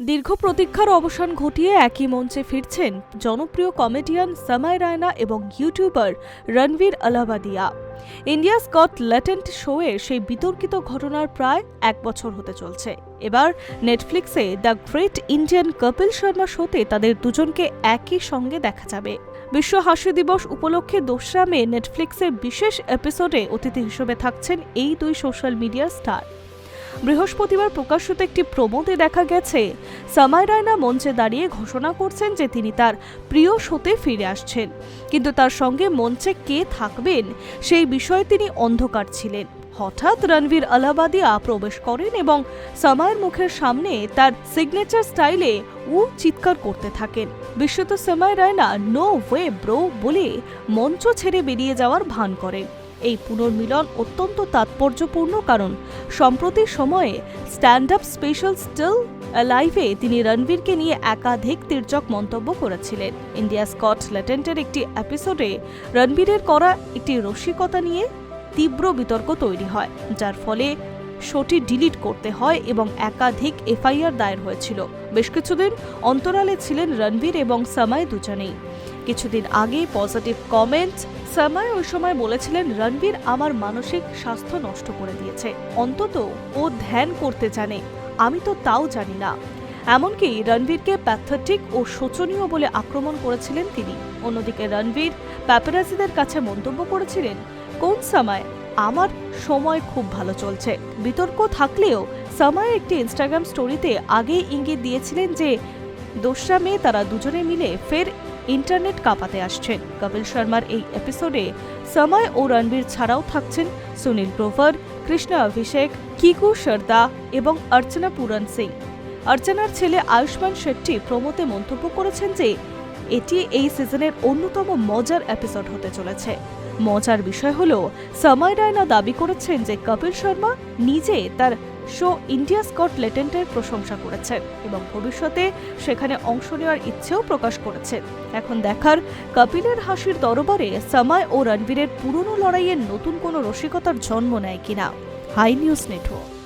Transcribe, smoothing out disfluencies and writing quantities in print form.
দীর্ঘ প্রতীক্ষার অবসান ঘটিয়ে একই মঞ্চে ফিরছেন জনপ্রিয় কমেডিয়ান সামাই রায়না এবং YouTuber Ranveer Allahbadia. India's Got Talent শোয়ের সেই বিতর্কিত ঘটনার প্রায় 1 বছর হতে চলছে। এবার নেটফ্লিক্সে the great Indian Kapil Sharma শোতে তাদের দুজনকে একই সঙ্গে দেখা যাবে। বিশ্ব হাসি দিবস উপলক্ষে 2রা মে নেটফ্লিক্সের বিশেষ এপিসোডে অতিথি হিসেবে থাকছেন এই দুই সোশ্যাল মিডিয়া স্টার। বৃহস্পতিবার প্রকাশিত একটি প্রোমোতে দেখা গেছে সামাই রায়না মঞ্চে দাঁড়িয়ে ঘোষণা করছেন যে তিনি তার প্রিয় শোতে ফিরে আসছেন, কিন্তু তার সঙ্গে মঞ্চে কে থাকবেন সেই বিষয়ে তিনি অন্ধকার ছিলেন। হঠাৎ রণবীর আলাহাবাদিয়া প্রবেশ করেন এবং সামাইয়ের মুখের সামনে তার সিগনেচার স্টাইলে চিৎকার করতে থাকেন। বিস্মিত সামাই রায়না নো ওয়ে ব্রো বলে মঞ্চ ছেড়ে বেরিয়ে যাওয়ার ভান করেন। এই পুনর্মিলন অত্যন্ত তাৎপর্যপূর্ণ, কারণ সম্প্রতি সময়ে স্ট্যান্ড আপ স্পেশাল স্টিল লাইভে তিনি রণবীরকে নিয়ে একাধিক তির্যক মন্তব্য করেছিলেন। ইন্ডিয়াস গট ট্যালেন্টের একটি এপিসোডে রণবীরের করা একটি রসিকতা নিয়ে তীব্র বিতর্ক তৈরি হয়, যার ফলে শোটি ডিলিট করতে হয় এবং একাধিক এফআইআর দায়ের হয়েছিল। বেশ কিছুদিন অন্তরালে ছিলেন রণবীর এবং সামাই দুজনেই। কিছুদিন আগে পজিটিভ কমেন্ট সামাই ওই সময় বলেছিলেন, রণবীর আমার মানসিক স্বাস্থ্য নষ্ট করে দিয়েছে, অন্তত ও ধ্যান করতে জানে, আমি তো তাও জানি না। এমনকি রণবীরকে প্যাথেটিক ও শোচনীয় বলে আক্রমণ করেছিলেন তিনি। অন্যদিকে রণবীর প্যাপারাজিদের কাছে মন্তব্য করেছিলেন, কোন সময় আমার সময় খুব ভালো চলছে। বিতর্ক থাকলেও সামাই একটি ইনস্টাগ্রাম স্টোরিতে আগেই ইঙ্গিত দিয়েছিলেন যে 2রা মে তারা দুজনে মিলে ফের ইন্টারনেট কাঁপাতে আসছেন। কপিল শর্মার এই এপিসোডে সামাই ও রণবীর ছাড়াও থাকছেন সুনীল গ্রোভার, কৃষ্ণ অভিষেক, কিকু শর্দা এবং অর্চনা পুরন সিং। অর্চনার ছেলে আয়ুষ্মান শেট্টি প্রোমোতে মন্তব্য করেছেন যে এটি এই সিজনের অন্যতম মজার এপিসোড হতে চলেছে। মজার বিষয় হল, সামাই রায়না দাবি করেছেন যে কপিল শর্মা নিজে তার শো ইন্ডিয়াস গট ট্যালেন্টের প্রশংসা করেছেন এবং ভবিষ্যতে সেখানে অংশ নেওয়ার ইচ্ছেও প্রকাশ করেছেন। এখন দেখার কপিলের হাসির দরবারে সামাই ও রণবীরের পুরনো লড়াইয়ের নতুন কোনো রসিকতার জন্ম নেয় কিনা। Hi News network.